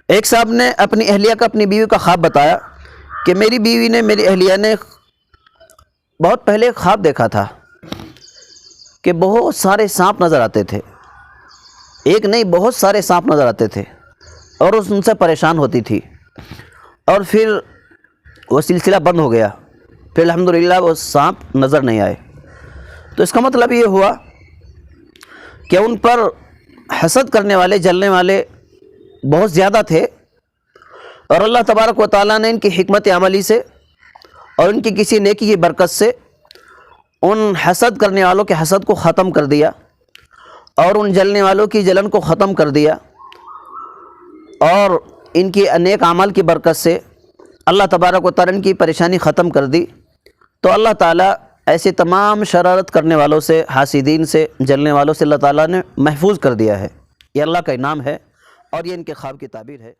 ایک صاحب نے اپنی اہلیہ کا اپنی بیوی کا خواب بتایا کہ میری بیوی نے میری اہلیہ نے بہت پہلے خواب دیکھا تھا کہ بہت سارے سانپ نظر آتے تھے، ایک نہیں بہت سارے سانپ نظر آتے تھے اور ان سے پریشان ہوتی تھی، اور پھر وہ سلسلہ بند ہو گیا، پھر الحمدللہ وہ سانپ نظر نہیں آئے۔ تو اس کا مطلب یہ ہوا کہ ان پر حسد کرنے والے، جلنے والے بہت زیادہ تھے، اور اللہ تبارک و تعالیٰ نے ان کی حکمت عملی سے اور ان کی کسی نیکی کی برکت سے ان حسد کرنے والوں کے حسد کو ختم کر دیا، اور ان جلنے والوں کی جلن کو ختم کر دیا، اور ان کی نیک اعمال کی برکت سے اللہ تبارک و تعالیٰ ان کی پریشانی ختم کر دی۔ تو اللہ تعالیٰ ایسے تمام شرارت کرنے والوں سے، حاسدین سے، جلنے والوں سے اللہ تعالیٰ نے محفوظ کر دیا ہے۔ یہ اللہ کا انعام ہے اور یہ ان کے خواب کی تعبیر ہے۔